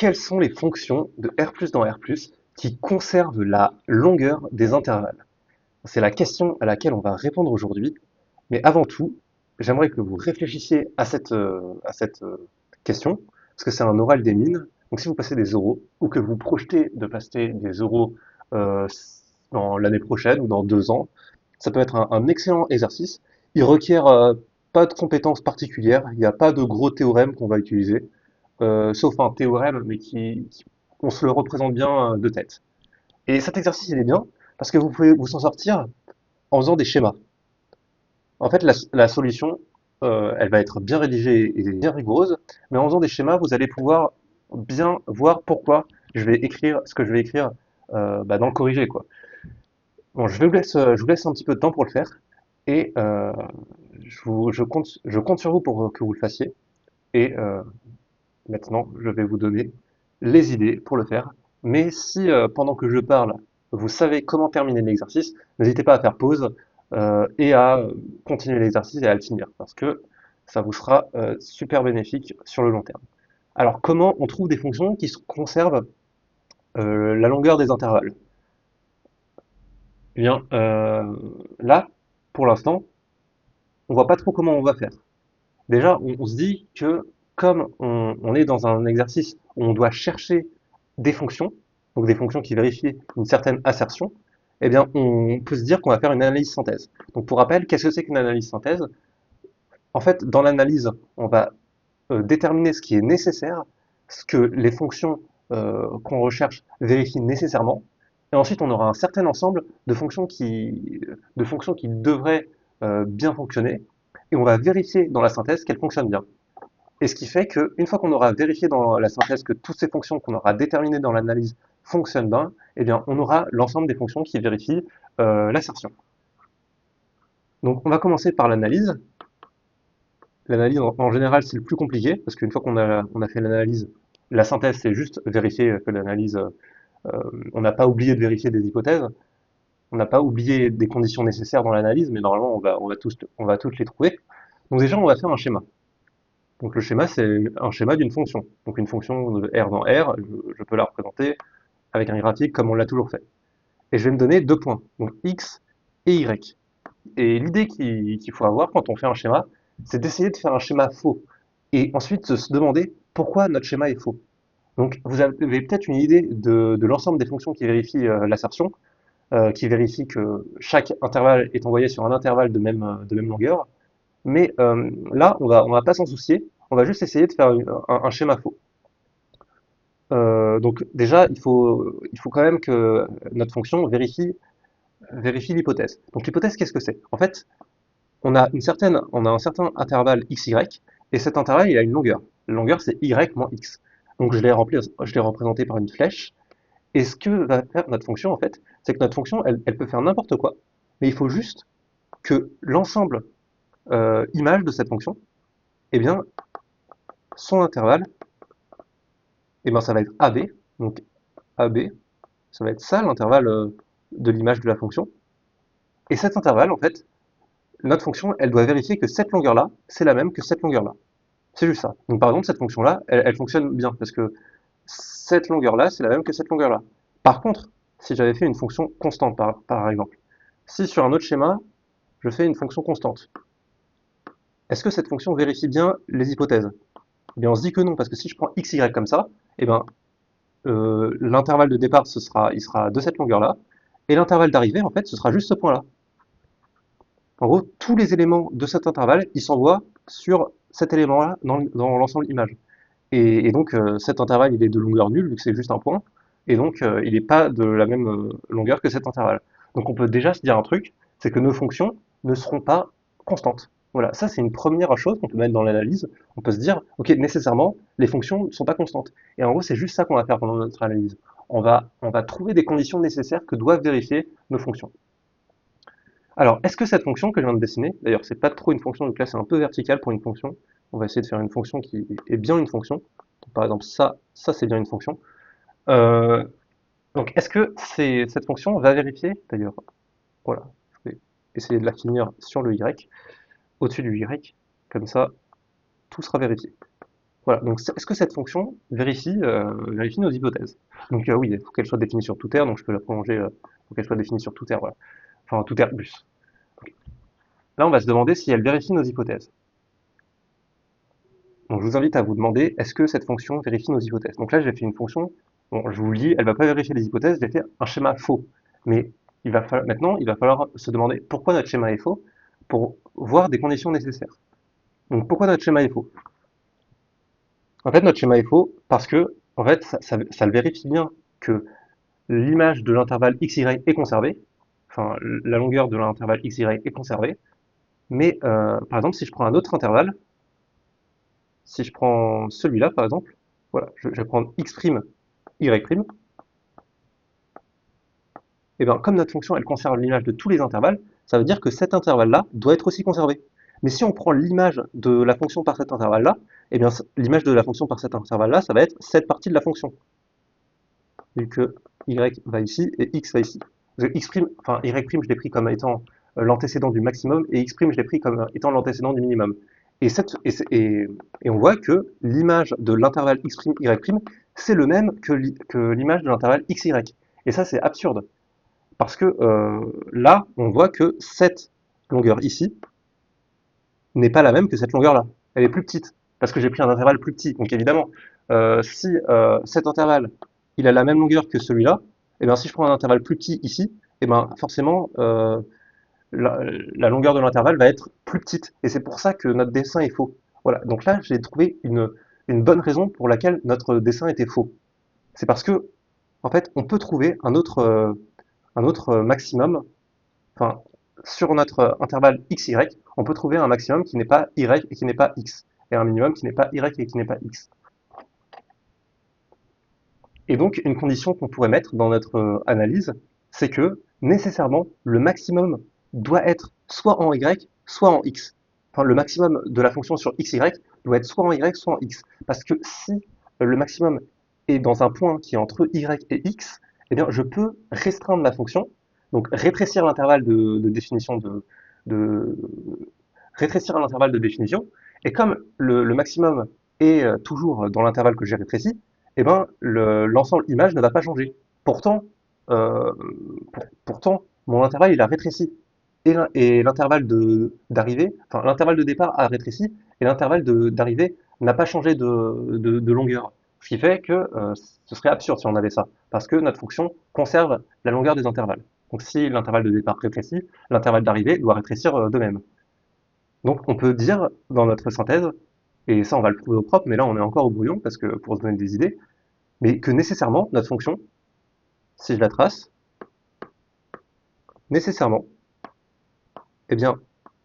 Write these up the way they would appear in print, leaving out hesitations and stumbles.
quelles sont les fonctions de R+ dans R+ qui conservent la longueur des intervalles? C'est la question à laquelle on va répondre aujourd'hui. Mais avant tout, j'aimerais que vous réfléchissiez à cette question, parce que c'est un oral des mines. Donc si vous passez des oraux, ou que vous projetez de passer des oraux euh, dans l'année prochaine ou dans 2 ans, ça peut être un excellent exercice. Il requiert pas de compétences particulières, il n'y a pas de gros théorème qu'on va utiliser, sauf un théorème, mais on se le représente bien de tête. Et cet exercice, il est bien, parce que vous pouvez vous en sortir en faisant des schémas. En fait, la solution, elle va être bien rédigée et bien rigoureuse, mais en faisant des schémas, vous allez pouvoir bien voir pourquoi je vais écrire ce que je vais écrire dans le corrigé, quoi. Bon, je vous laisse un petit peu de temps pour le faire, et je compte sur vous pour que vous le fassiez. Et maintenant, je vais vous donner les idées pour le faire. Mais si pendant que je parle, vous savez comment terminer l'exercice, n'hésitez pas à faire pause et à continuer l'exercice et à le finir, parce que ça vous sera super bénéfique sur le long terme. Alors, comment on trouve des fonctions qui conservent la longueur des intervalles? Eh bien, là, pour l'instant, on voit pas trop comment on va faire. Déjà, on se dit que comme on est dans un exercice où on doit chercher des fonctions, donc des fonctions qui vérifient une certaine assertion, eh bien, on peut se dire qu'on va faire une analyse synthèse. Donc, pour rappel, qu'est-ce que c'est qu'une analyse synthèse? En fait, dans l'analyse, on va déterminer ce qui est nécessaire, ce que les fonctions qu'on recherche vérifient nécessairement, et ensuite on aura un certain ensemble de fonctions qui devraient bien fonctionner, et on va vérifier dans la synthèse qu'elles fonctionnent bien. Et ce qui fait qu'une fois qu'on aura vérifié dans la synthèse que toutes ces fonctions qu'on aura déterminées dans l'analyse fonctionnent bien, eh bien on aura l'ensemble des fonctions qui vérifient l'assertion. Donc on va commencer par l'analyse. L'analyse, en général, c'est le plus compliqué, parce qu'une fois on a fait l'analyse, la synthèse, c'est juste vérifier que l'analyse, on n'a pas oublié de vérifier des hypothèses, on n'a pas oublié des conditions nécessaires dans l'analyse, mais normalement, on va toutes les trouver. Donc déjà, on va faire un schéma. Donc le schéma, c'est un schéma d'une fonction. Donc une fonction de R dans R, je peux la représenter avec un graphique comme on l'a toujours fait. Et je vais me donner 2 points, donc X et Y. Et l'idée qu'il faut avoir quand on fait un schéma, c'est d'essayer de faire un schéma faux. Et ensuite de se demander pourquoi notre schéma est faux. Donc vous avez peut-être une idée de l'ensemble des fonctions qui vérifient l'assertion, qui vérifient que chaque intervalle est envoyé sur un intervalle de même longueur. Mais là, on va pas s'en soucier, on va juste essayer de faire un schéma faux. Donc déjà, il faut quand même que notre fonction vérifie l'hypothèse. Donc l'hypothèse, qu'est-ce que c'est? En fait, on a un certain intervalle xy, et cet intervalle, il a une longueur. La longueur, c'est y moins x. Donc je l'ai représenté par une flèche, et ce que va faire notre fonction, en fait, c'est que notre fonction, elle peut faire n'importe quoi, mais il faut juste que l'ensemble image de cette fonction, eh bien, son intervalle, eh bien, ça va être AB, donc AB, ça va être ça l'intervalle de l'image de la fonction, et cet intervalle, en fait, notre fonction, elle doit vérifier que cette longueur-là, c'est la même que cette longueur-là. C'est juste ça. Donc par exemple, cette fonction-là, elle fonctionne bien, parce que cette longueur-là, c'est la même que cette longueur-là. Par contre, si j'avais fait une fonction constante, par exemple, si sur un autre schéma, je fais une fonction constante, est-ce que cette fonction vérifie bien les hypothèses? Eh bien, on se dit que non, parce que si je prends x, y comme ça, eh ben, l'intervalle de départ, il sera de cette longueur-là, et l'intervalle d'arrivée, en fait, ce sera juste ce point-là. En gros, tous les éléments de cet intervalle, ils s'envoient sur cet élément-là dans l'ensemble image. Et donc, cet intervalle, il est de longueur nulle, vu que c'est juste un point, et donc, il n'est pas de la même longueur que cet intervalle. Donc, on peut déjà se dire un truc, c'est que nos fonctions ne seront pas constantes. Voilà, ça c'est une première chose qu'on peut mettre dans l'analyse. On peut se dire, ok, nécessairement, les fonctions ne sont pas constantes. Et en gros, c'est juste ça qu'on va faire pendant notre analyse. On va trouver des conditions nécessaires que doivent vérifier nos fonctions. Alors, est-ce que cette fonction que je viens de dessiner, d'ailleurs, c'est pas trop une fonction, donc là c'est un peu vertical pour une fonction. On va essayer de faire une fonction qui est bien une fonction. Par exemple, ça c'est bien une fonction. Euh, donc, est-ce que cette fonction va vérifier, d'ailleurs, voilà, je vais essayer de la finir sur le y, au-dessus du y, comme ça, tout sera vérifié. Voilà, donc est-ce que cette fonction vérifie nos hypothèses? Donc oui, il faut qu'elle soit définie sur tout R, donc je peux la prolonger, il faut qu'elle soit définie sur tout R, voilà. Enfin, tout R plus. Là, on va se demander si elle vérifie nos hypothèses. Donc je vous invite à vous demander, est-ce que cette fonction vérifie nos hypothèses? Donc là, j'ai fait une fonction, bon, je vous le dis, elle va pas vérifier les hypothèses, j'ai fait un schéma faux. Mais maintenant, il va falloir se demander pourquoi notre schéma est faux pour voir des conditions nécessaires. Donc pourquoi notre schéma est faux? En fait, notre schéma est faux parce que, en fait, ça le vérifie bien que l'image de l'intervalle xy est conservée, enfin la longueur de l'intervalle xy est conservée, mais par exemple, si je prends un autre intervalle, si je prends celui-là, par exemple, voilà, je vais prendre x', y', et bien comme notre fonction, elle conserve l'image de tous les intervalles, ça veut dire que cet intervalle-là doit être aussi conservé. Mais si on prend l'image de la fonction par cet intervalle-là, et bien l'image de la fonction par cet intervalle-là, ça va être cette partie de la fonction, vu que y va ici et x va ici. X', enfin y', je l'ai pris comme étant l'antécédent du maximum, et x', je l'ai pris comme étant l'antécédent du minimum. Et, et on voit que l'image de l'intervalle x', y', c'est le même que l'image de l'intervalle xy. Et ça, c'est absurde. Parce que là, on voit que cette longueur ici n'est pas la même que cette longueur-là. Elle est plus petite, parce que j'ai pris un intervalle plus petit. Donc évidemment, si cet intervalle, il a la même longueur que celui-là, et bien si je prends un intervalle plus petit ici, et ben forcément, la longueur de l'intervalle va être plus petite. Et c'est pour ça que notre dessin est faux. Voilà, donc là, j'ai trouvé une bonne raison pour laquelle notre dessin était faux. C'est parce que, en fait, on peut trouver un autre maximum, enfin, sur notre intervalle xy, on peut trouver un maximum qui n'est pas y et qui n'est pas x, et un minimum qui n'est pas y et qui n'est pas x. Et donc, une condition qu'on pourrait mettre dans notre analyse, c'est que nécessairement, le maximum doit être soit en y, soit en x. Enfin, le maximum de la fonction sur xy doit être soit en y, soit en x. Parce que si le maximum est dans un point qui est entre y et x, eh bien, je peux restreindre ma fonction, donc rétrécir l'intervalle de définition de rétrécir l'intervalle de définition. Et comme le maximum est toujours dans l'intervalle que j'ai rétréci, eh ben, l'ensemble image ne va pas changer. Pourtant, euh, pourtant, mon intervalle il a rétréci et l'intervalle d'arrivée, enfin l'intervalle de départ a rétréci et l'intervalle d'arrivée n'a pas changé de longueur. Ce qui fait que ce serait absurde si on avait ça, parce que notre fonction conserve la longueur des intervalles. Donc si l'intervalle de départ rétrécit, l'intervalle d'arrivée doit rétrécir de même. Donc on peut dire dans notre synthèse, et ça on va le prouver au propre, mais là on est encore au brouillon parce que pour se donner des idées, mais que nécessairement notre fonction, si je la trace, nécessairement, eh bien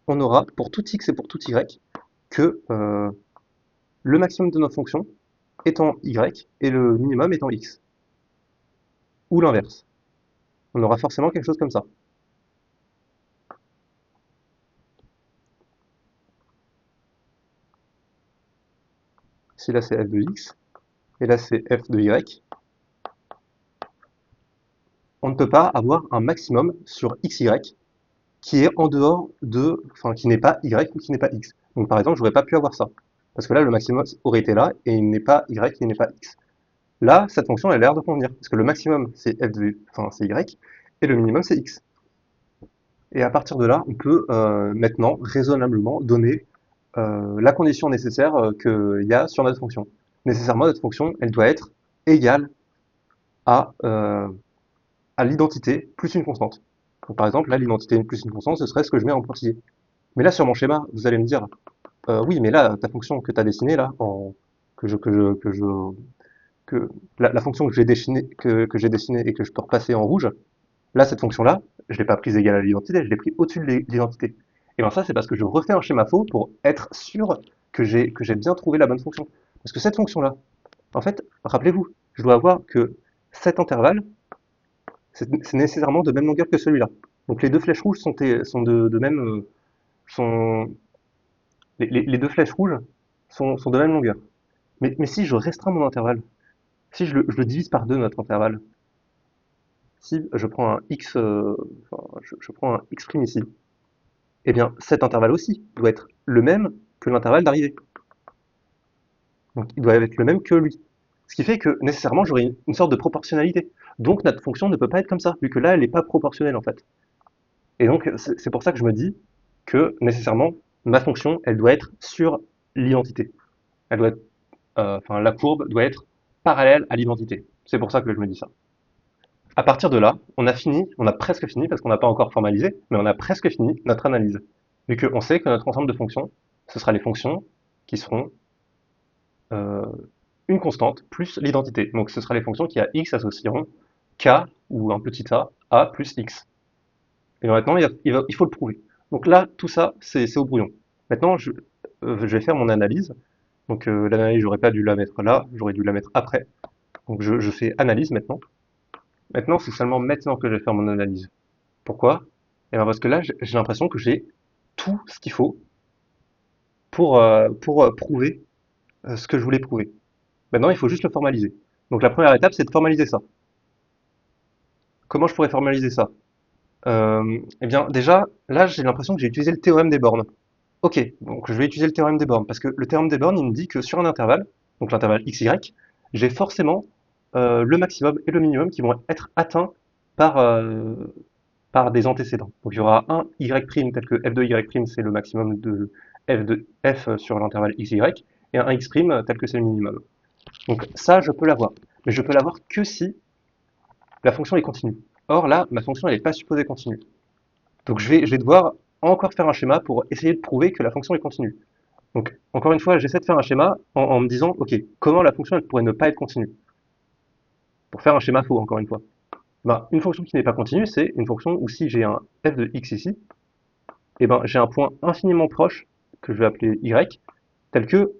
on aura pour tout x et pour tout y que le maximum de notre fonction est en y et le minimum est en x. Ou l'inverse. On aura forcément quelque chose comme ça. Si là c'est f de x, et là c'est f de y, on ne peut pas avoir un maximum sur xy qui est en dehors de, enfin qui n'est pas y ou qui n'est pas x. Donc par exemple, j'aurais pas pu avoir ça. Parce que là, le maximum aurait été là, et il n'est pas y, il n'est pas x. Là, cette fonction, elle a l'air de convenir, parce que le maximum, c'est f de, enfin c'est y, et le minimum, c'est x. Et à partir de là, on peut maintenant raisonnablement donner la condition nécessaire qu'il y a sur notre fonction. Nécessairement, notre fonction, elle doit être égale à, euh, à l'identité plus une constante. Donc, par exemple, là, l'identité plus une constante, ce serait ce que je mets en pointillé. Mais là, sur mon schéma, vous allez me dire, oui, mais là, ta fonction que tu as dessinée, là, que la fonction que j'ai dessinée et que je peux repasser en rouge, là, cette fonction-là, je l'ai pas prise égale à l'identité, je l'ai pris au-dessus de l'identité. Et bien ça, c'est parce que je refais un schéma faux pour être sûr que j'ai bien trouvé la bonne fonction. Parce que cette fonction-là, en fait, rappelez-vous, je dois avoir que cet intervalle, c'est nécessairement de même longueur que celui-là. Donc les deux flèches rouges sont de même, sont, les deux flèches rouges sont de même longueur. Mais si je restreins mon intervalle, si je le divise par deux, notre intervalle, si je prends un x, enfin, je prends un x' ici, eh bien cet intervalle aussi doit être le même que l'intervalle d'arrivée. Donc il doit être le même que lui. Ce qui fait que nécessairement j'aurai une sorte de proportionnalité. Donc notre fonction ne peut pas être comme ça, vu que là elle n'est pas proportionnelle en fait. Et donc c'est pour ça que je me dis que nécessairement ma fonction elle doit être sur l'identité. Elle doit être, enfin la courbe doit être parallèle à l'identité. C'est pour ça que je me dis ça. À partir de là, on a fini, on a presque fini parce qu'on n'a pas encore formalisé, mais on a presque fini notre analyse. Vu qu'on sait que notre ensemble de fonctions, ce sera les fonctions qui seront euh, une constante plus l'identité. Donc ce sera les fonctions qui à x associeront k ou un petit a plus x. Et maintenant, il faut le prouver. Donc là, tout ça, c'est au brouillon. Maintenant, je vais faire mon analyse. Donc l'analyse, j'aurais pas dû la mettre là, j'aurais dû la mettre après. Donc je fais analyse maintenant. Maintenant, c'est seulement maintenant que je vais faire mon analyse. Pourquoi? Eh bien parce que là, j'ai l'impression que j'ai tout ce qu'il faut pour prouver ce que je voulais prouver. Maintenant, il faut juste le formaliser. Donc la première étape, c'est de formaliser ça. Comment je pourrais formaliser ça? Eh bien, déjà, là, j'ai l'impression que j'ai utilisé le théorème des bornes. Ok, donc je vais utiliser le théorème des bornes, parce que le théorème des bornes, il me dit que sur un intervalle, donc l'intervalle x, y, j'ai forcément le maximum et le minimum qui vont être atteints par, euh, par des antécédents. Donc il y aura un y' tel que f de y' c'est le maximum de f sur l'intervalle x, y, et un x' tel que c'est le minimum. Donc ça, je peux l'avoir. Mais je peux l'avoir que si la fonction est continue. Or là, ma fonction, elle n'est pas supposée continue. Donc je vais devoir encore faire un schéma pour essayer de prouver que la fonction est continue. Donc encore une fois, j'essaie de faire un schéma en me disant, ok, comment la fonction elle pourrait ne pas être continue? Pour faire un schéma faux, encore une fois. Ben, une fonction qui n'est pas continue, c'est une fonction où si j'ai un f de x ici, et ben, j'ai un point infiniment proche, que je vais appeler y, tel que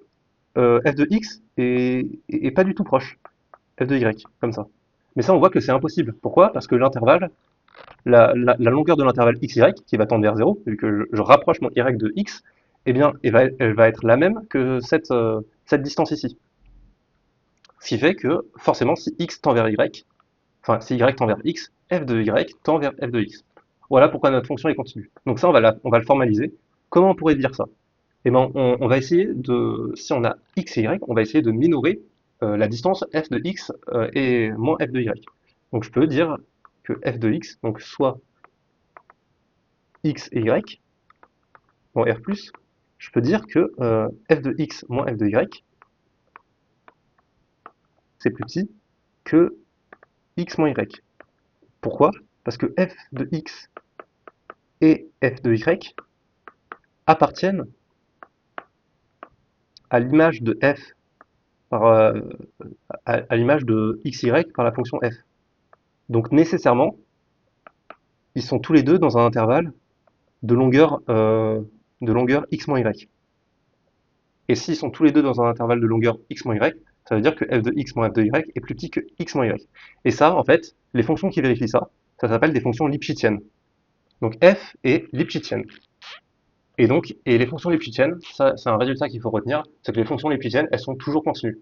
f de x est pas du tout proche, f de y, comme ça. Mais ça, on voit que c'est impossible. Pourquoi? Parce que l'intervalle, la longueur de l'intervalle xy, qui va tendre vers 0, vu que je rapproche mon y de x, eh bien, elle va être la même que cette distance ici. Ce qui fait que, forcément, si x tend vers y, enfin, si y tend vers x, f de y tend vers f de x. Voilà pourquoi notre fonction est continue. Donc ça, on va le formaliser. Comment on pourrait dire ça? Eh ben, on va essayer de, si on a x et y, on va essayer de minorer la distance f de x et moins f de y. Donc je peux dire que f de x, donc soit x et y, en R+, je peux dire que f de x moins f de y, c'est plus petit que x moins y. Pourquoi? Parce que f de x et f de y appartiennent à l'image de f par, à l'image de xy par la fonction f. Donc nécessairement, ils sont tous les deux dans un intervalle de longueur x moins y. Et s'ils sont tous les deux dans un intervalle de longueur x moins y, ça veut dire que f de x moins f de y est plus petit que x moins y. Et ça, en fait, les fonctions qui vérifient ça, ça s'appelle des fonctions lipschitziennes. Donc f est lipschitzienne. Et donc, et les fonctions lipschitziennes, ça c'est un résultat qu'il faut retenir, c'est que les fonctions lipschitziennes, elles sont toujours continues.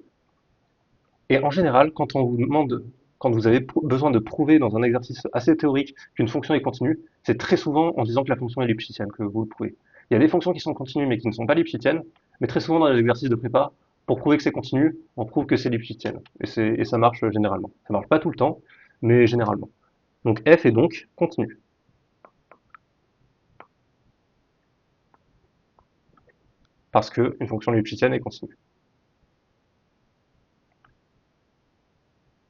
Et en général, quand on vous demande, quand vous avez besoin de prouver dans un exercice assez théorique qu'une fonction est continue, c'est très souvent en disant que la fonction est lipschitzienne que vous le prouvez. Il y a des fonctions qui sont continues mais qui ne sont pas lipschitziennes, mais très souvent dans les exercices de prépa, pour prouver que c'est continu, on prouve que c'est lipschitzienne. Et ça marche généralement. Ça marche pas tout le temps, mais généralement. Donc f est donc continu. Parce qu'une fonction lipschitzienne est continue.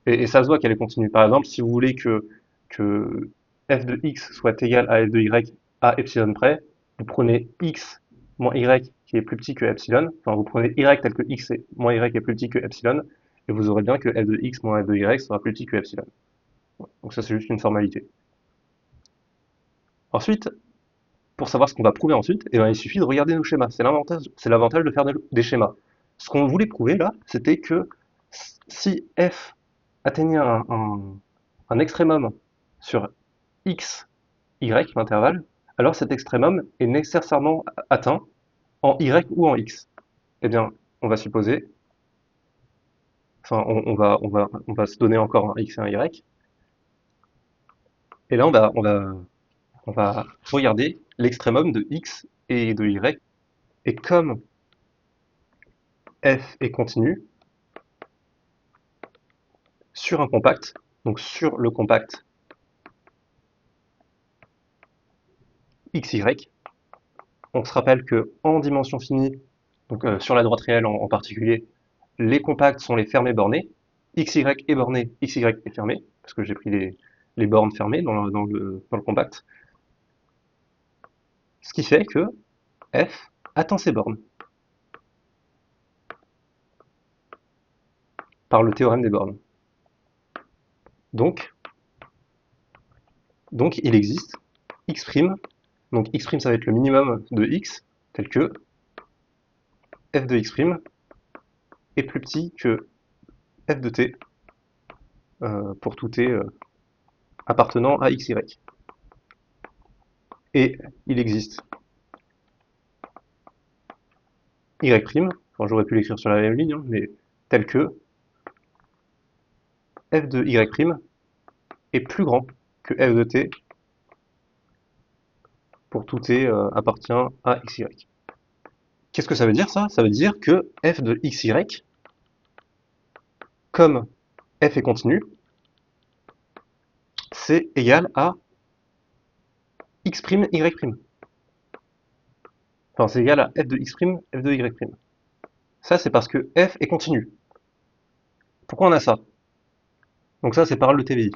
Et ça se voit qu'elle est continue. Par exemple, si vous voulez que f de x soit égal à f de y à epsilon près, vous prenez x moins y qui est plus petit que epsilon, enfin vous prenez y tel que x et moins y est plus petit que epsilon, et vous aurez bien que f de x moins f de y sera plus petit que epsilon. Donc ça c'est juste une formalité. Ensuite, pour savoir ce qu'on va prouver ensuite, eh ben, il suffit de regarder nos schémas. C'est l'avantage de faire des schémas. Ce qu'on voulait prouver là, c'était que si f atteignait un extrémum sur x, y, l'intervalle, alors cet extrémum est nécessairement atteint en y ou en x. Eh bien, on va supposer, enfin, on va se donner encore un x et un y, et là, on va regarder l'extrémum de x et de y, et comme f est continu sur un compact, donc sur le compact xy. On se rappelle que en dimension finie, donc sur la droite réelle en particulier, les compacts sont les fermés bornés. XY est borné, XY est fermé, parce que j'ai pris les bornes fermées dans le compact. Ce qui fait que f atteint ses bornes par le théorème des bornes. Donc, il existe x', donc x' ça va être le minimum de x, tel que f de x' est plus petit que f de t pour tout t appartenant à xy. Et il existe y', enfin, j'aurais pu l'écrire sur la même ligne, hein, mais tel que f de y' est plus grand que f de t pour tout t appartient à xy. Qu'est-ce que ça veut dire ça? Ça veut dire que f de xy, comme f est continu, c'est égal à x', y'. Enfin, c'est égal à f de x', f de y'. Ça, c'est parce que f est continu. Pourquoi on a ça? Donc ça, c'est par le TVI.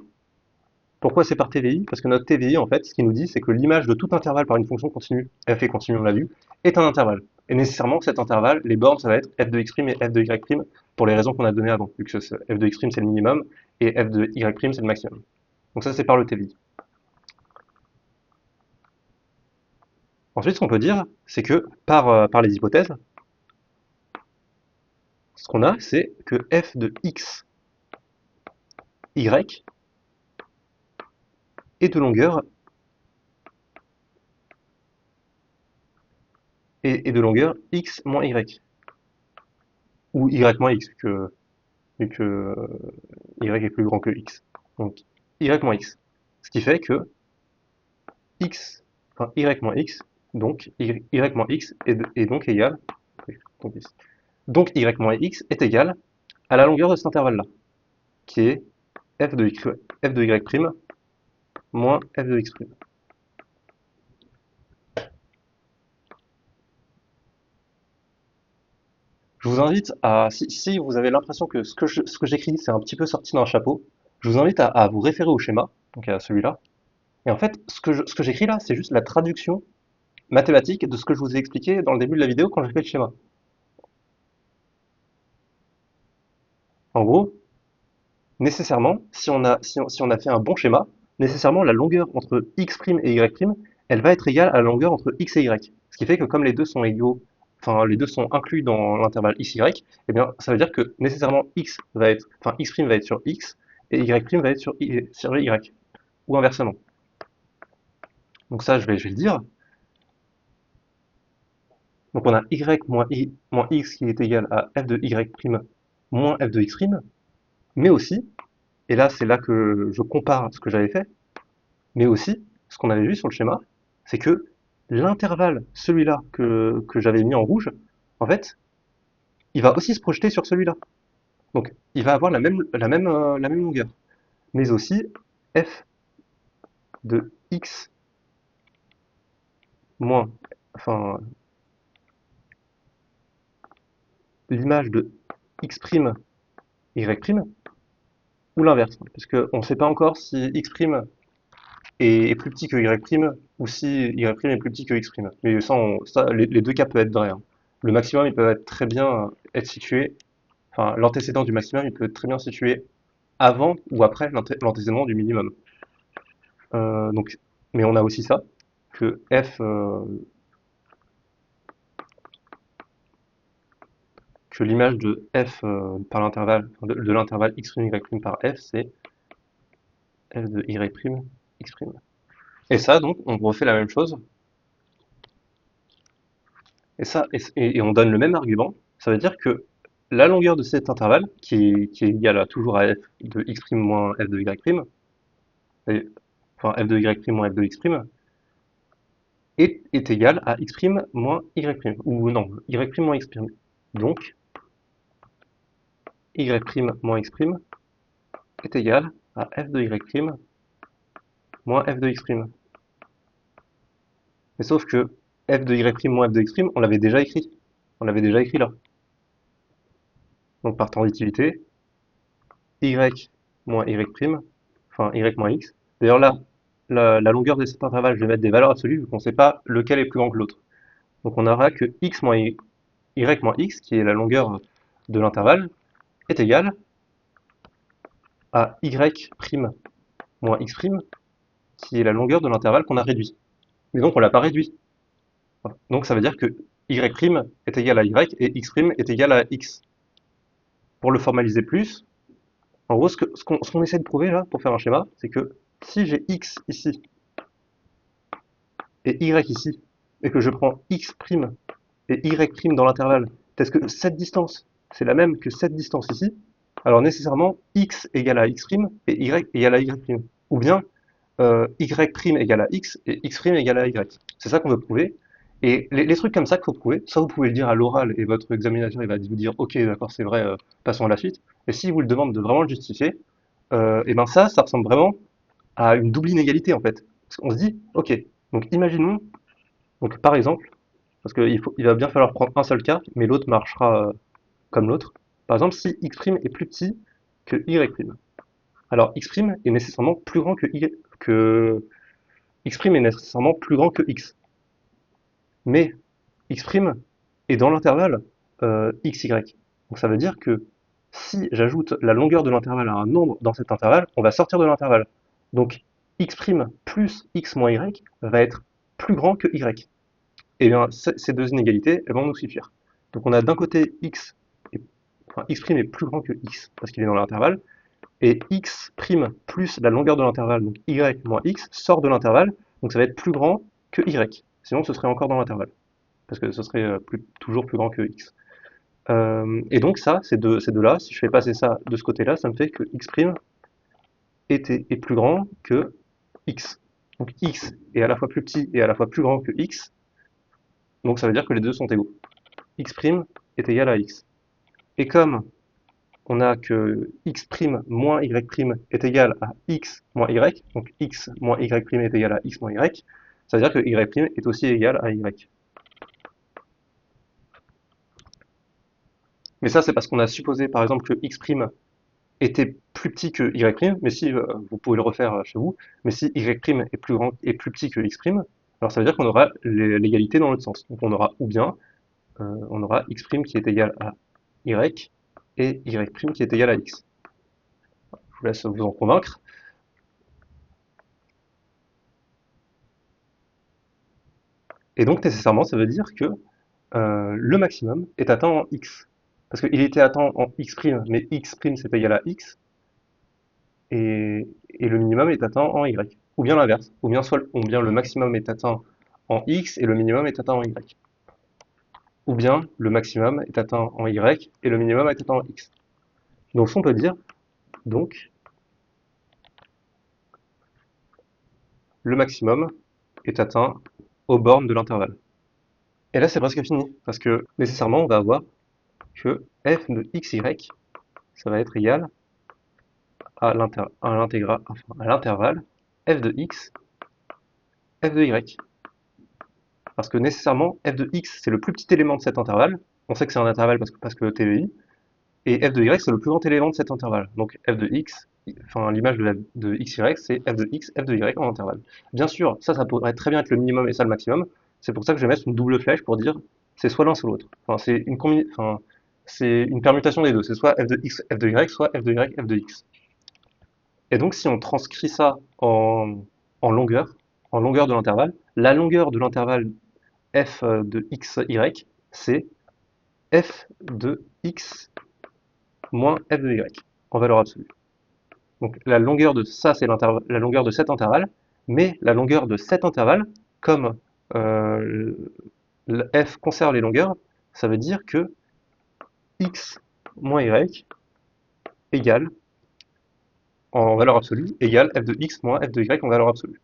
Pourquoi c'est par TVI? Parce que notre TVI, en fait, ce qu'il nous dit, c'est que l'image de tout intervalle par une fonction continue, f est continu, on l'a vu, est un intervalle. Et nécessairement, cet intervalle, les bornes, ça va être f de x' et f de y', pour les raisons qu'on a données avant, vu que f de x' c'est le minimum, et f de y' c'est le maximum. Donc ça, c'est par le TVI. Ensuite, ce qu'on peut dire, c'est que par les hypothèses, ce qu'on a, c'est que f de x, y est de longueur x moins y, ou y moins x, vu que y est plus grand que x. Donc y moins x. Ce qui fait que x, enfin y moins x, donc y moins x est donc égal, donc y moins x est égal à la longueur de cet intervalle-là, qui est f de y' moins f de x'. Je vous invite à, si vous avez l'impression que ce que j'écris c'est un petit peu sorti d'un chapeau, je vous invite à vous référer au schéma, donc à celui-là. Et en fait, ce que j'écris là, c'est juste la traduction mathématique de ce que je vous ai expliqué dans le début de la vidéo quand j'ai fait le schéma. En gros, nécessairement, si on a fait un bon schéma, nécessairement la longueur entre x' et y', elle va être égale à la longueur entre x et y. Ce qui fait que comme les deux sont égaux, enfin les deux sont inclus dans l'intervalle xy, eh bien ça veut dire que nécessairement x va être, enfin x' va être sur x et y' va être sur y, ou inversement. Donc ça, je vais le dire. Donc on a y moins x qui est égal à f de y' moins f de x', mais aussi, et là c'est là que je compare ce que j'avais fait, mais aussi, ce qu'on avait vu sur le schéma, c'est que l'intervalle, celui-là que j'avais mis en rouge, en fait, il va aussi se projeter sur celui-là. Donc il va avoir la même longueur. Mais aussi f de x moins, enfin, l'image de x', y', ou l'inverse, parce qu'on ne sait pas encore si x' est plus petit que y', ou si y' est plus petit que x'. Mais ça, les deux cas peuvent être vrais, hein. Le maximum, il peut être très bien être situé, enfin, l'antécédent du maximum, il peut être très bien situé avant ou après l'antécédent du minimum. Donc, mais on a aussi ça, que que l'image de f par l'intervalle, de l'intervalle x', y' par f, c'est f de y', x'. Et ça, donc, on refait la même chose. Et ça, et on donne le même argument. Ça veut dire que la longueur de cet intervalle, qui est égale à toujours à f de x' moins f de y', enfin f de y' moins f de x', est égale à x' moins y', ou non, y' moins x'. Donc, y' moins x' est égal à f de y' moins f de x'. Mais sauf que f de y' moins f de x', on l'avait déjà écrit. On l'avait déjà écrit là. Donc par transitivité, y moins y', enfin y moins x. D'ailleurs là, la longueur de cet intervalle, je vais mettre des valeurs absolues vu qu'on ne sait pas lequel est plus grand que l'autre. Donc on aura que x moins y moins x, qui est la longueur de l'intervalle, est égal à y' moins x', qui est la longueur de l'intervalle qu'on a réduit. Mais donc on l'a pas réduit. Donc ça veut dire que y' est égal à y et x' est égal à x. Pour le formaliser plus, en gros, ce qu'on essaie de prouver là, pour faire un schéma, c'est que si j'ai x ici et y ici, et que je prends x' et y' dans l'intervalle, est-ce que cette distance, c'est la même que cette distance ici, alors nécessairement x égale à x' et y égale à y'. Ou bien y' égale à x et x' égale à y. C'est ça qu'on veut prouver. Et les trucs comme ça qu'il faut prouver, soit vous pouvez le dire à l'oral et votre examinateur il va vous dire ok d'accord c'est vrai, passons à la suite. Et s'il vous le demande de vraiment le justifier, et ben ça ressemble vraiment à une double inégalité en fait. Parce qu'on se dit ok, donc imaginons, donc par exemple, parce il va bien falloir prendre un seul cas, mais l'autre marchera comme l'autre. Par exemple, si x' est plus petit que y', alors x' est nécessairement plus grand que x' est nécessairement plus grand que x. Mais x' est dans l'intervalle xy. Donc ça veut dire que si j'ajoute la longueur de l'intervalle à un nombre dans cet intervalle, on va sortir de l'intervalle. Donc x' plus x moins y va être plus grand que y. Et bien ces deux inégalités elles vont nous suffire. Donc on a d'un côté enfin, x' est plus grand que x parce qu'il est dans l'intervalle, et x' plus la longueur de l'intervalle, donc y moins x, sort de l'intervalle, donc ça va être plus grand que y. Sinon ce serait encore dans l'intervalle, parce que ce serait toujours plus grand que x. Et donc ça, ces deux-là, si je fais passer ça de ce côté-là, ça me fait que x' est plus grand que x. Donc x est à la fois plus petit et à la fois plus grand que x, donc ça veut dire que les deux sont égaux. X' est égal à x. Et comme on a que x' moins y' est égal à x moins y, donc x moins y' est égal à x moins y, ça veut dire que y' est aussi égal à y. Mais ça, c'est parce qu'on a supposé, par exemple, que x' était plus petit que y', mais si, vous pouvez le refaire chez vous, mais si y' est plus grand et plus petit que x', alors ça veut dire qu'on aura l'égalité dans l'autre sens. Donc on aura ou bien, on aura x' qui est égal à y et y' qui est égal à x. Je vous laisse vous en convaincre. Et donc nécessairement, ça veut dire que le maximum est atteint en x. Parce qu'il était atteint en x', mais x' c'est égal à x, et le minimum est atteint en y. Ou bien l'inverse, ou bien le maximum est atteint en x et le minimum est atteint en y. Ou bien le maximum est atteint en y et le minimum est atteint en x. Donc on peut dire, donc, le maximum est atteint aux bornes de l'intervalle. Et là c'est presque fini, parce que nécessairement on va avoir que f de xy, ça va être égal à l'intervalle f de x, f de y. Parce que nécessairement, f de x, c'est le plus petit élément de cet intervalle. On sait que c'est un intervalle parce que TVI. Et f de y, c'est le plus grand élément de cet intervalle. Donc f de x, enfin l'image de xy, c'est f de x, f de y en intervalle. Bien sûr, ça pourrait très bien être le minimum et ça le maximum. C'est pour ça que je vais mettre une double flèche pour dire c'est soit l'un soit l'autre. Enfin, c'est une permutation des deux. C'est soit f de x, f de y, soit f de y, f de x. Et donc si on transcrit ça en longueur de l'intervalle, la longueur de l'intervalle f de xy, c'est f de x moins f de y, en valeur absolue. Donc la longueur de ça, c'est la longueur de cet intervalle, mais la longueur de cet intervalle, comme euh, f conserve les longueurs, ça veut dire que x moins y égale, en valeur absolue, égale f de x moins f de y en valeur absolue.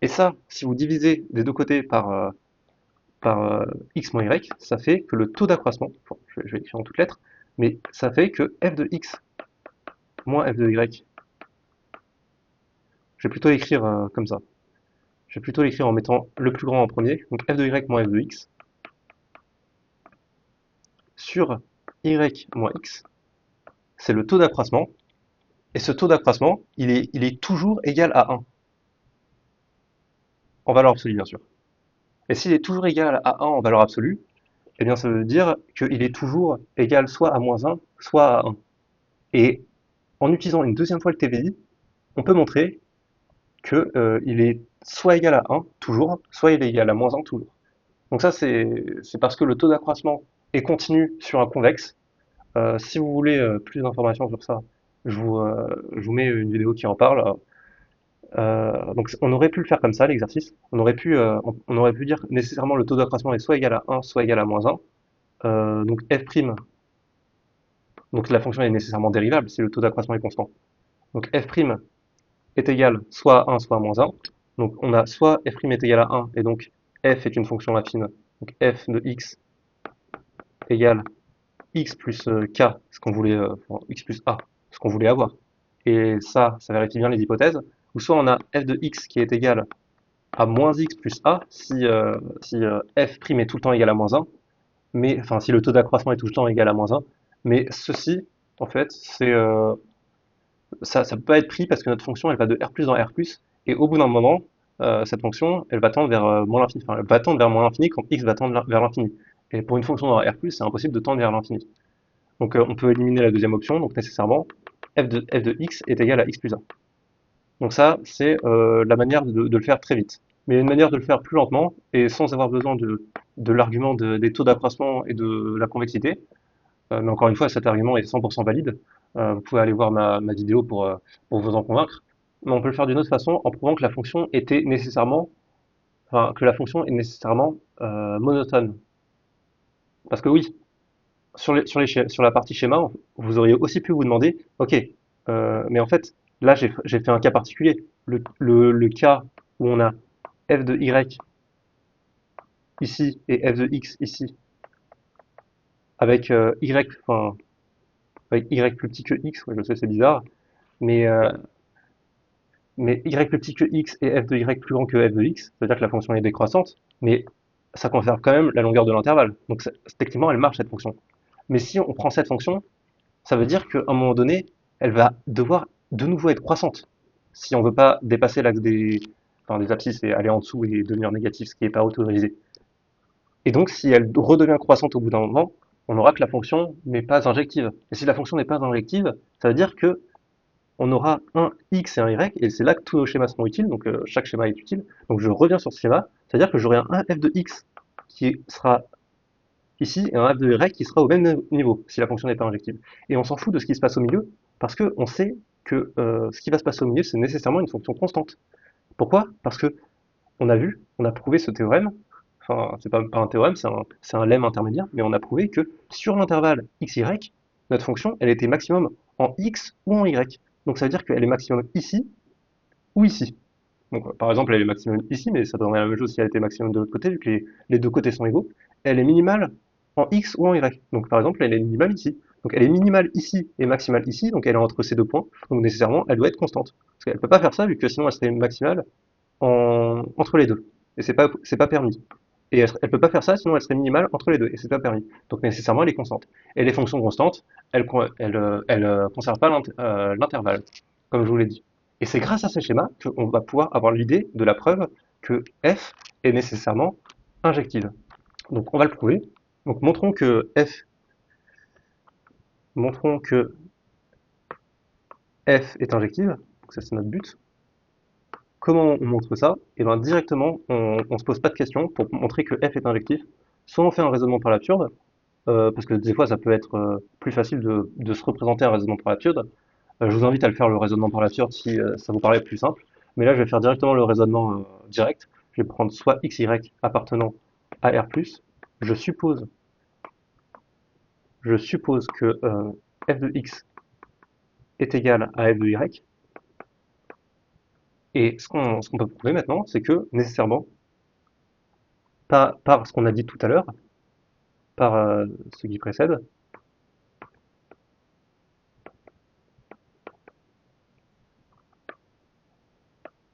Et ça, si vous divisez des deux côtés par x moins y, ça fait que le taux d'accroissement, je vais écrire en toutes lettres, Mais ça fait que f de x moins f de y, je vais plutôt l'écrire comme ça. Je vais plutôt l'écrire en mettant le plus grand en premier, donc f de y moins f de x, sur y moins x, c'est le taux d'accroissement, et ce taux d'accroissement, il est toujours égal à 1, en valeur absolue bien sûr. Et s'il est toujours égal à 1 en valeur absolue, eh bien ça veut dire qu'il est toujours égal soit à moins 1, soit à 1. Et en utilisant une deuxième fois le TVI, on peut montrer que il est soit égal à 1 toujours, soit il est égal à moins 1 toujours. Donc ça c'est parce que le taux d'accroissement est continu sur un convexe. Si vous voulez plus d'informations sur ça, je vous mets une vidéo qui en parle. Donc on aurait pu le faire comme ça, l'exercice. On aurait pu dire que nécessairement le taux d'accroissement est soit égal à 1, soit égal à moins 1. Donc f', donc la fonction est nécessairement dérivable si le taux d'accroissement est constant. Donc f' est égal soit à 1, soit à moins 1. Donc on a soit f' est égal à 1, et donc f est une fonction affine. Donc f de x égale x plus k, ce qu'on voulait, enfin, x plus a, ce qu'on voulait avoir. Et ça vérifie bien les hypothèses. Ou soit on a f de x qui est égal à moins x plus a si f' est tout le temps égal à moins 1, mais enfin si le taux d'accroissement est tout le temps égal à moins 1. Mais ceci, en fait, ça peut pas être pris parce que notre fonction elle va de R plus dans R plus, et au bout d'un moment, cette fonction elle va tendre vers moins l'infini, enfin elle va tendre vers moins l'infini quand x va tendre vers l'infini. Et pour une fonction dans R plus, c'est impossible de tendre vers l'infini. Donc on peut éliminer la deuxième option, donc nécessairement f de x est égal à x plus 1. Donc ça, c'est la manière de le faire très vite. Mais il y a une manière de le faire plus lentement et sans avoir besoin de l'argument des taux d'accroissement et de la convexité. Mais encore une fois, cet argument est 100% valide. Vous pouvez aller voir ma vidéo pour vous en convaincre. Mais on peut le faire d'une autre façon en prouvant que la fonction était nécessairement, enfin, que la fonction est nécessairement monotone. Parce que oui, sur la partie schéma, vous auriez aussi pu vous demander, ok, mais en fait, là j'ai fait un cas particulier. Le cas où on a f de y ici et f de x ici, avec y, enfin, avec y plus petit que x, ouais, je sais c'est bizarre, mais, euh, mais y plus petit que x et f de y plus grand que f de x, c'est-à-dire que la fonction est décroissante, mais ça conserve quand même la longueur de l'intervalle. Donc techniquement, elle marche cette fonction. Mais si on prend cette fonction, ça veut dire qu'à un moment donné, elle va devoir de nouveau être croissante. Si on veut pas dépasser l'axe des abscisses et aller en dessous et devenir négatif, ce qui n'est pas autorisé. Et donc, si elle redevient croissante au bout d'un moment, on aura que la fonction n'est pas injective. Et si la fonction n'est pas injective, ça veut dire que on aura un x et un y, et c'est là que tous nos schémas seront utiles, donc chaque schéma est utile. Donc je reviens sur ce schéma, c'est-à-dire que j'aurai un f de x qui sera ici et un f de y qui sera au même niveau, si la fonction n'est pas injective. Et on s'en fout de ce qui se passe au milieu, parce qu'on sait que ce qui va se passer au milieu, c'est nécessairement une fonction constante. Pourquoi? Parce que on a prouvé ce théorème, enfin c'est pas un théorème, c'est un lemme intermédiaire, mais on a prouvé que sur l'intervalle xy, notre fonction, elle était maximum en x ou en y. Donc ça veut dire qu'elle est maximum ici ou ici. Donc par exemple, elle est maximum ici, mais ça donnerait la même chose si elle était maximum de l'autre côté, vu que les deux côtés sont égaux. Elle est minimale en x ou en y. Donc par exemple, elle est minimale ici. Donc elle est minimale ici et maximale ici, donc elle est entre ces deux points. Donc nécessairement, elle doit être constante. Parce qu'elle peut pas faire ça, vu que sinon elle serait maximale entre les deux. Et c'est pas permis. Et elle peut pas faire ça, sinon elle serait minimale entre les deux, et c'est pas permis. Donc nécessairement, elle est constante. Et les fonctions constantes, elles conservent pas l'intervalle, comme je vous l'ai dit. Et c'est grâce à ces schémas qu'on va pouvoir avoir l'idée de la preuve que f est nécessairement injective. Donc on va le prouver. Donc montrons que f est injective. Donc ça c'est notre but. Comment on montre ça? Et bien directement, on se pose pas de questions pour montrer que f est injectif. Soit on fait un raisonnement par l'absurde, parce que des fois ça peut être plus facile de se représenter un raisonnement par l'absurde. Je vous invite à le faire le raisonnement par l'absurde si ça vous paraît plus simple. Mais là je vais faire directement le raisonnement direct. Je vais prendre soit x, y appartenant à R+. Je suppose, je suppose que f de x est égal à f de y. Et ce qu'on peut prouver maintenant, c'est que nécessairement, par ce qu'on a dit tout à l'heure, par ce qui précède,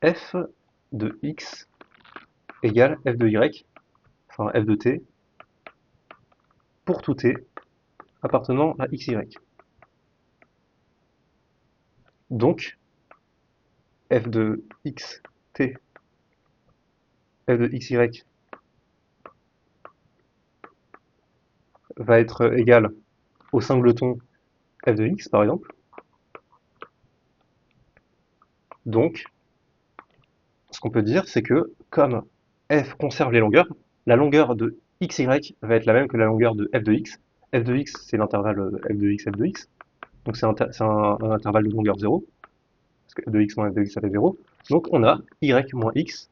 f de x égale f de y, enfin f de t, pour tout t appartenant à x, y. Donc, f de x t, f de x, y va être égal au singleton f de x, par exemple. Donc, ce qu'on peut dire, c'est que comme f conserve les longueurs, la longueur de xy va être la même que la longueur de f de x. F de x, c'est l'intervalle f de x, f de x. Donc c'est un intervalle de longueur 0, parce que f de x moins f de x, ça fait 0. Donc on a y moins x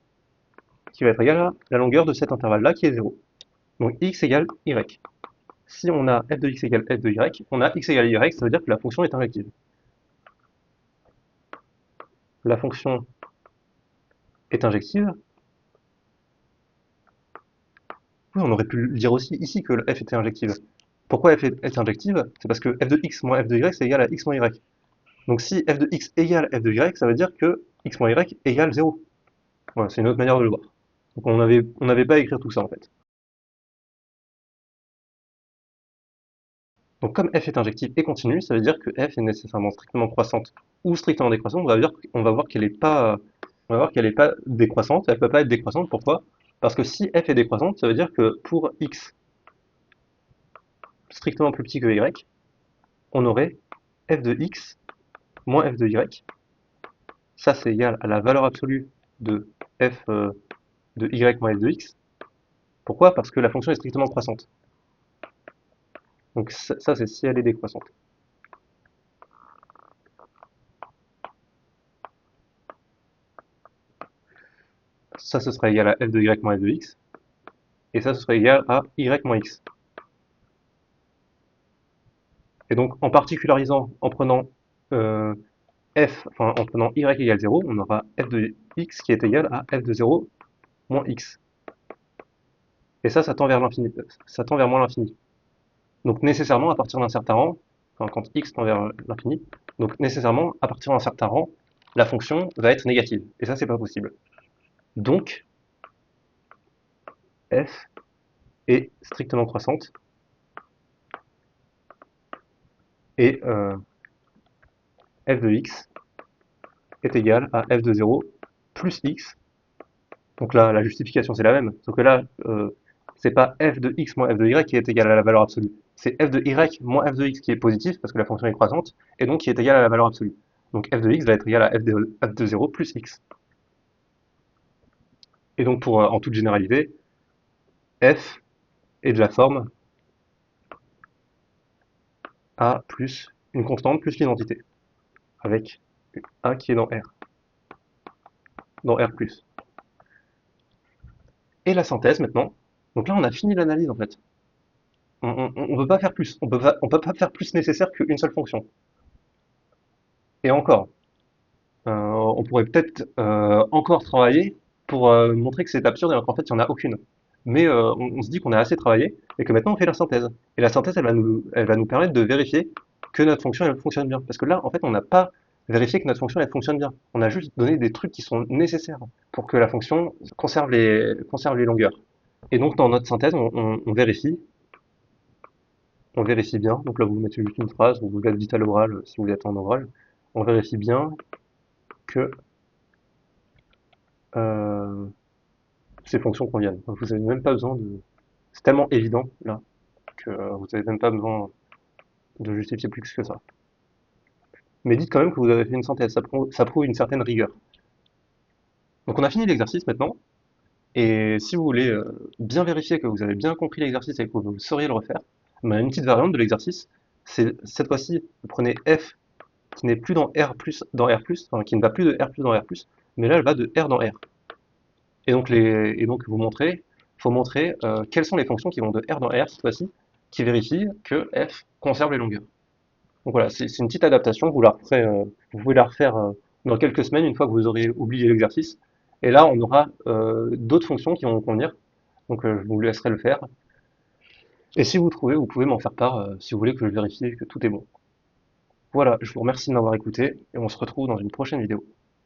qui va être égal à la longueur de cet intervalle-là qui est 0. Donc x égale y. Si on a f de x égale f de y, on a x égale y, ça veut dire que la fonction est injective. La fonction est injective. Oui, on aurait pu le dire aussi ici que f était injective. Pourquoi f est injective? C'est parce que f de x moins f de y, c'est égal à x moins y. Donc si f de x égale f de y, ça veut dire que x moins y égale 0. Voilà, c'est une autre manière de le voir. Donc on n'avait pas à écrire tout ça en fait. Donc comme f est injective et continue, ça veut dire que f est nécessairement strictement croissante ou strictement décroissante. On va voir qu'elle n'est pas, décroissante. Elle ne peut pas être décroissante. Pourquoi? Parce que si f est décroissante, ça veut dire que pour x strictement plus petit que y, on aurait f de x moins f de y. Ça, c'est égal à la valeur absolue de f de y moins f de x. Pourquoi? Parce que la fonction est strictement croissante. Donc ça c'est si elle est décroissante. Ça, ce serait égal à f de y moins f de x. Et ça, ce serait égal à y moins x. Et donc, en particularisant, en prenant en prenant y égale 0, on aura f de x qui est égal à f de 0 moins x. Et ça tend vers l'infini. Ça tend vers moins l'infini. Donc, nécessairement, à partir d'un certain rang, enfin, quand x tend vers l'infini, donc nécessairement, à partir d'un certain rang, la fonction va être négative. Et ça, c'est pas possible. Donc, f est strictement croissante. Et f de x est égal à f de 0 plus x. Donc là, la justification, c'est la même. Sauf que là, c'est pas f de x moins f de y qui est égal à la valeur absolue. C'est f de y moins f de x qui est positif, parce que la fonction est croissante, et donc qui est égal à la valeur absolue. Donc f de x va être égal à f de 0 plus x. Et donc, pour en toute généralité, f est de la forme a plus une constante plus l'identité, avec a qui est dans R+. Et la synthèse maintenant. Donc là, on a fini l'analyse en fait. On ne peut pas faire plus. On peut pas faire plus nécessaire qu'une seule fonction. Et encore, on pourrait peut-être encore travailler pour montrer que c'est absurde alors qu'en fait, il n'y en a aucune. Mais on se dit qu'on a assez travaillé et que maintenant on fait la synthèse. Et la synthèse, elle va nous permettre de vérifier que notre fonction elle fonctionne bien. Parce que là, en fait, on n'a pas vérifié que notre fonction elle fonctionne bien. On a juste donné des trucs qui sont nécessaires pour que la fonction conserve les longueurs. Et donc dans notre synthèse, on vérifie bien. Donc là, vous mettez juste une phrase, ou vous la dites à l'oral si vous êtes en oral. On vérifie bien que euh, ces fonctions conviennent. Donc, vous n'avez même pas besoin de... C'est tellement évident, là, que vous n'avez même pas besoin de justifier plus que ça. Mais dites quand même que vous avez fait une synthèse, ça prouve une certaine rigueur. Donc on a fini l'exercice maintenant, et si vous voulez bien vérifier que vous avez bien compris l'exercice et que vous sauriez le refaire, ben, une petite variante de l'exercice, c'est cette fois-ci, vous prenez f qui n'est plus dans R+, enfin, qui ne va plus de R+, dans R+, mais là elle va de R dans R. Et donc faut montrer quelles sont les fonctions qui vont de R dans R cette fois-ci, qui vérifient que f conserve les longueurs. Donc voilà, c'est une petite adaptation, vous pouvez la refaire dans quelques semaines, une fois que vous aurez oublié l'exercice. Et là, on aura d'autres fonctions qui vont convenir, donc je vous laisserai le faire. Et si vous trouvez, vous pouvez m'en faire part si vous voulez que je vérifie que tout est bon. Voilà, je vous remercie de m'avoir écouté, et on se retrouve dans une prochaine vidéo.